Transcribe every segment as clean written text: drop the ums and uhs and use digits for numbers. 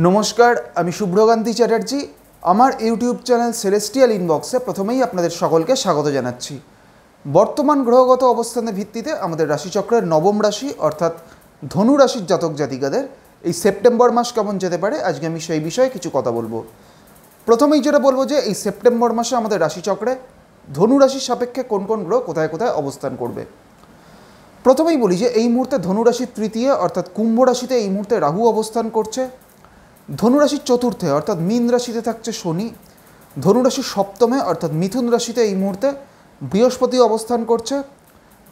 নমস্কার, আমি শুভ্রকান্তি চ্যাটার্জি। আমার ইউটিউব চ্যানেল সেলেস্টিয়াল ইনবক্সে প্রথমেই আপনাদের সকলকে স্বাগত জানাচ্ছি। বর্তমান গ্রহগত অবস্থানের ভিত্তিতে আমাদের রাশিচক্রের নবম রাশি অর্থাৎ ধনু রাশির জাতক জাতিকাদের এই সেপ্টেম্বর মাস কেমন যেতে পারে, আজকে আমি সেই বিষয়ে কিছু কথা বলবো। প্রথমেই যেটা বলবো যে এই সেপ্টেম্বর মাসে আমাদের রাশিচক্রে ধনু রাশির সাপেক্ষে কোন কোন গ্রহ কোথায় কোথায় অবস্থান করবে। প্রথমেই বলি যে এই মুহূর্তে ধনু রাশির তৃতীয় অর্থাৎ কুম্ভ রাশিতে এই মুহূর্তে রাহু অবস্থান করছে। ধনুরাশির চতুর্থে অর্থাৎ মীন রাশিতে থাকছে শনি। ধনুরাশির সপ্তমে অর্থাৎ মিথুন রাশিতে এই মুহূর্তে বৃহস্পতি অবস্থান করছে।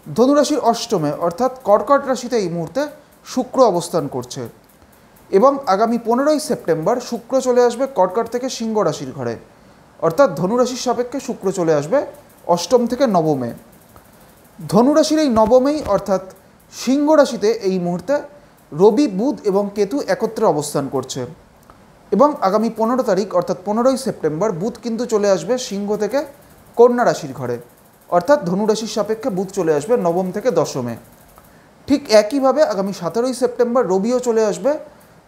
ধনুরাশির অষ্টমে অর্থাৎ কর্কট রাশিতে এই মুহূর্তে শুক্র অবস্থান করছে। এবং আগামী 15ই সেপ্টেম্বর শুক্র চলে আসবে কর্কট থেকে সিংহ রাশির ঘরে, অর্থাৎ ধনুরাশির সাপেক্ষে শুক্র চলে আসবে অষ্টম থেকে নবমে। ধনুরাশির এই নবমেই অর্থাৎ সিংহ রাশিতে এই মুহূর্তে রবি, বুধ এবং কেতু একত্রে অবস্থান করছে। এবং আগামী 15 তারিখ অর্থাৎ 15ই সেপ্টেম্বর বুধ কিন্তু চলে আসবে সিংহ থেকে কন্যা রাশির ঘরে, অর্থাৎ ধনুরাশির সাপেক্ষে বুধ চলে আসবে নবম থেকে দশমে। ঠিক একইভাবে আগামী 17ই সেপ্টেম্বর রবিও চলে আসবে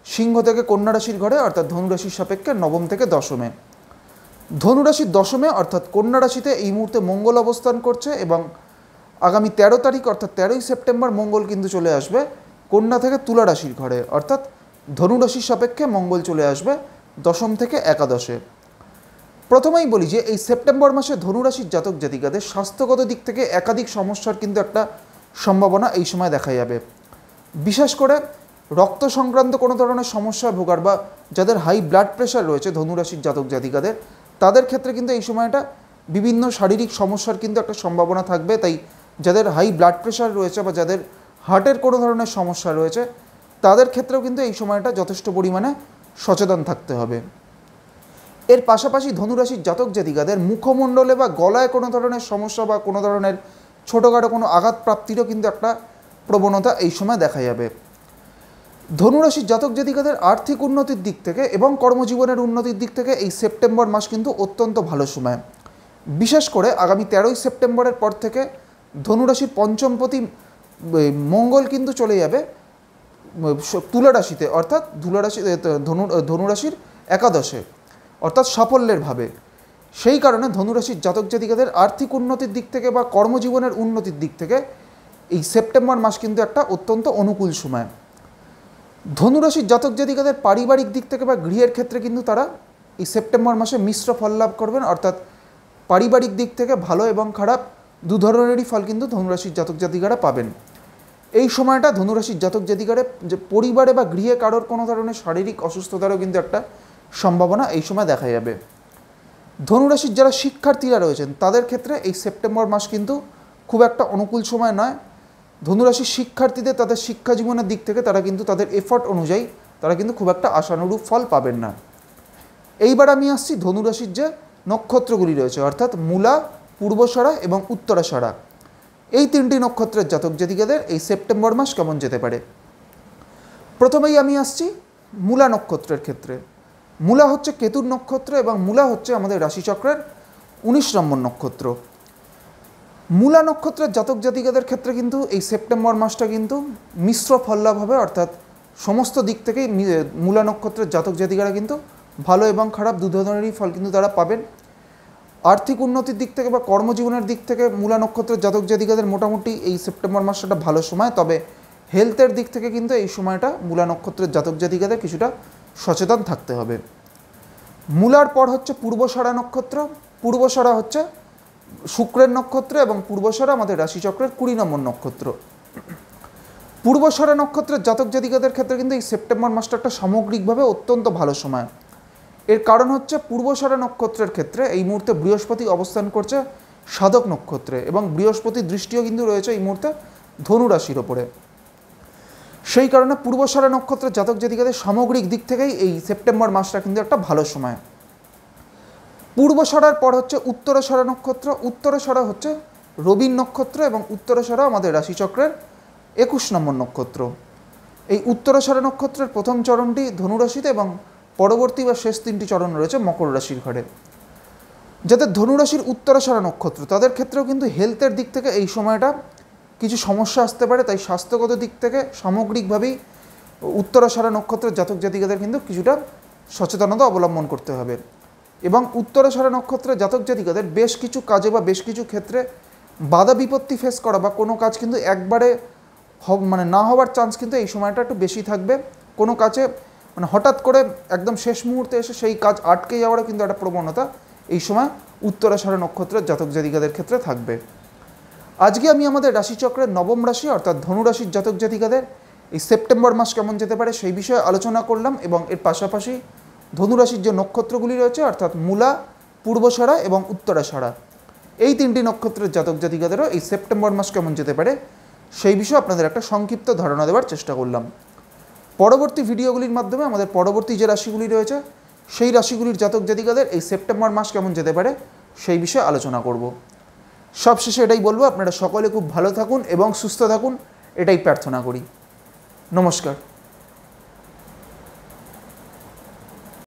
সিংহ থেকে কন্যা রাশির ঘরে, অর্থাৎ ধনুরাশির সাপেক্ষে নবম থেকে দশমে। ধনুরাশির দশমে অর্থাৎ কন্যা রাশিতে এই মুহূর্তে মঙ্গল অবস্থান করছে। এবং আগামী 13 তারিখ অর্থাৎ 13ই সেপ্টেম্বর মঙ্গল কিন্তু চলে আসবে কন্যা থেকে তুলা রাশির ঘরে, অর্থাৎ ধনুরাশির সাপেক্ষে মঙ্গল চলে আসবে দশম থেকে একাদশে। প্রথমেই বলি যে এই সেপ্টেম্বর মাসে ধনুরাশির জাতক জাতিকাদের স্বাস্থ্যগত দিক থেকে একাধিক সমস্যার কিন্তু একটা সম্ভাবনা এই সময় দেখা যাবে। বিশেষ করে রক্ত সংক্রান্ত কোনো ধরনের সমস্যায় ভোগার বা যাদের হাই ব্লাড প্রেশার রয়েছে ধনুরাশির জাতক জাতিকাদের, তাদের ক্ষেত্রে কিন্তু এই সময়টা বিভিন্ন শারীরিক সমস্যার কিন্তু একটা সম্ভাবনা থাকবে। তাই যাদের হাই ব্লাড প্রেশার রয়েছে বা যাদের হার্টের কোনো ধরনের সমস্যা রয়েছে তাদের ক্ষেত্রেও কিন্তু এই সময়টা যথেষ্ট পরিমাণে সচেতন থাকতে হবে। এর পাশাপাশি ধনুরাশির জাতক জাতিকাদের মুখমণ্ডলে বা গলায় কোনো ধরনের সমস্যা বা কোনো ধরনের ছোটোখাটো কোনো আঘাত প্রাপ্তিরও কিন্তু একটা প্রবণতা এই সময় দেখা যাবে। ধনুরাশির জাতক জাতিকাদের আর্থিক উন্নতির দিক থেকে এবং কর্মজীবনের উন্নতির দিক থেকে এই সেপ্টেম্বর মাস কিন্তু অত্যন্ত ভালো সময়। বিশেষ করে আগামী 13ই সেপ্টেম্বরের পর থেকে ধনুরাশির পঞ্চমপতি মঙ্গল কিন্তু চলে যাবে তুলা রাশিতে, অর্থাৎ ধনুরাশির একাদশে, অর্থাৎ সাফল্যের ভাবে। সেই কারণে ধনুরাশির জাতক জাতিকাদের আর্থিক উন্নতির দিক থেকে বা কর্মজীবনের উন্নতির দিক থেকে এই সেপ্টেম্বর মাস কিন্তু একটা অত্যন্ত অনুকূল সময়। ধনুরাশির জাতক জাতিকাদের পারিবারিক দিক থেকে বা গৃহের ক্ষেত্রে কিন্তু তারা এই সেপ্টেম্বর মাসে মিশ্র ফল লাভ করবেন, অর্থাৎ পারিবারিক দিক থেকে ভালো এবং খারাপ দু ধরনেরই ফল কিন্তু ধনুরাশির জাতক জাতিকারা পাবেন। এই সময়টা ধনুরাশির জাতক জাতিকারে যে পরিবারে বা গৃহে কারোর কোনো ধরনের শারীরিক অসুস্থতারও কিন্তু একটা সম্ভাবনা এই সময় দেখা যাবে। ধনুরাশির যারা শিক্ষার্থীরা রয়েছেন তাদের ক্ষেত্রে এই সেপ্টেম্বর মাস কিন্তু খুব একটা অনুকূল সময় নয়। ধনুরাশির শিক্ষার্থীদের তাদের শিক্ষা জীবনের দিক থেকে তারা কিন্তু তাদের এফর্ট অনুযায়ী তারা কিন্তু খুব একটা আশানুরূপ ফল পাবেন না। এইবার আমি আসছি ধনুরাশির যে নক্ষত্রগুলি রয়েছে, অর্থাৎ মূলা, পূর্বষাঢ়া এবং উত্তরাষাঢ়া, এই তিনটি নক্ষত্রের জাতক জাতিকাদের এই সেপ্টেম্বর মাস কেমন যেতে পারে। প্রথমেই আমি আসছি মূলা নক্ষত্রের ক্ষেত্রে। মূলা হচ্ছে কেতুর নক্ষত্র এবং মূলা হচ্ছে আমাদের রাশিচক্রের 19 নম্বর নক্ষত্র। মূলা নক্ষত্রের জাতক জাতিকাদের ক্ষেত্রে কিন্তু এই সেপ্টেম্বর মাসটা কিন্তু মিশ্র ফল লাভ হবে, অর্থাৎ সমস্ত দিক থেকেই মূলা নক্ষত্রের জাতক জাতিকারা কিন্তু ভালো এবং খারাপ দু ধরনেরই ফল কিন্তু তারা পাবেন। আর্থিক উন্নতির দিক থেকে বা কর্মজীবনের দিক থেকে মূলা নক্ষত্রের জাতক জাতিকাদের মোটামুটি এই সেপ্টেম্বর মাসটা ভালো সময়। তবে হেলথের দিক থেকে কিন্তু এই সময়টা মূলা নক্ষত্রের জাতক জাতিকাদের কিছুটা সচেতন থাকতে হবে। মূলার পর হচ্ছে পূর্বষাঢ়া নক্ষত্র। পূর্বষাঢ়া হচ্ছে শুক্রের নক্ষত্র এবং পূর্বষাঢ়া আমাদের রাশিচক্রের 20 নম্বর নক্ষত্র। পূর্বষাঢ়া নক্ষত্রের জাতক জাতিকাদের ক্ষেত্রে কিন্তু এই সেপ্টেম্বর মাসটা একটা সামগ্রিকভাবে অত্যন্ত ভালো সময়। এর কারণ হচ্ছে পূর্বষাঢ়া নক্ষত্রের ক্ষেত্রে এই মুহূর্তে বৃহস্পতি অবস্থান করছে সাধক নক্ষত্রে এবং বৃহস্পতির দৃষ্টিও কিন্তু রয়েছে এই মুহূর্তে ধনু রাশির ওপরে। সেই কারণে পূর্বষাঢ়া নক্ষত্রের জাতক জাতিকাদের সামগ্রিক দিক থেকেই এই সেপ্টেম্বর মাসটা কিন্তু একটা ভালো সময়। পূর্বষাঢ়ার পর হচ্ছে উত্তরাষাঢ়া নক্ষত্র। উত্তরাষাঢ়া হচ্ছে রবির নক্ষত্র এবং উত্তরাষাঢ়া আমাদের রাশিচক্রের 21 নম্বর নক্ষত্র। এই উত্তরাষাঢ়া নক্ষত্রের প্রথম চরণটি ধনুরাশিতে এবং পরবর্তী বা শেষ 3টি চরণ রয়েছে মকর রাশির ঘরে। যাদের ধনুরাশির উত্তরাষাঢ়া নক্ষত্র তাদের ক্ষেত্রেও কিন্তু হেলথের দিক থেকে এই সময়টা কিছু সমস্যা আসতে পারে। তাই স্বাস্থ্যগত দিক থেকে সামগ্রিকভাবেই উত্তরাষাঢ়া নক্ষত্রের জাতক জাতিকাদের কিন্তু কিছুটা সচেতনতা অবলম্বন করতে হবে। এবং উত্তরাষাঢ়া নক্ষত্রের জাতক জাতিকাদের বেশ কিছু কাজে বা বেশ কিছু ক্ষেত্রে বাধা বিপত্তি ফেস করা বা কোনো কাজ কিন্তু একবারে না হওয়ার চান্স কিন্তু এই সময়টা একটু বেশি থাকবে। কোনো কাজে হঠাৎ করে একদম শেষ মুহূর্তে এসে সেই কাজ আটকে যাওয়ারও কিন্তু একটা প্রবণতা এই সময় উত্তরাষাঢ়া নক্ষত্রের জাতক জাতিকাদের ক্ষেত্রে থাকবে। আজকে আমি আমাদের রাশিচক্রের নবম রাশি অর্থাৎ ধনু রাশির জাতক জাতিকাদের এই সেপ্টেম্বর মাস কেমন যেতে পারে সেই বিষয়ে আলোচনা করলাম, এবং এর পাশাপাশি ধনু রাশির যে নক্ষত্রগুলি রয়েছে অর্থাৎ মূলা, পূর্বষাঢ়া এবং উত্তরাষাঢ়া, এই তিনটি নক্ষত্রের জাতক জাতিকাদেরও এই সেপ্টেম্বর মাস কেমন যেতে পারে সেই বিষয়ে আপনাদের একটা সংক্ষিপ্ত ধারণা দেওয়ার চেষ্টা করলাম। পরবর্তী ভিডিওগুলির মাধ্যমে আমাদের পরবর্তী যে রাশিগুলি রয়েছে সেই রাশিগুলির জাতক জাতিকাদের এই সেপ্টেম্বর মাস কেমন যেতে পারে সেই বিষয়ে আলোচনা করব। সবশেষে এটাই বলবো, আপনারা সকলে খুব ভালো থাকুন এবং সুস্থ থাকুন, এটাই প্রার্থনা করি। নমস্কার।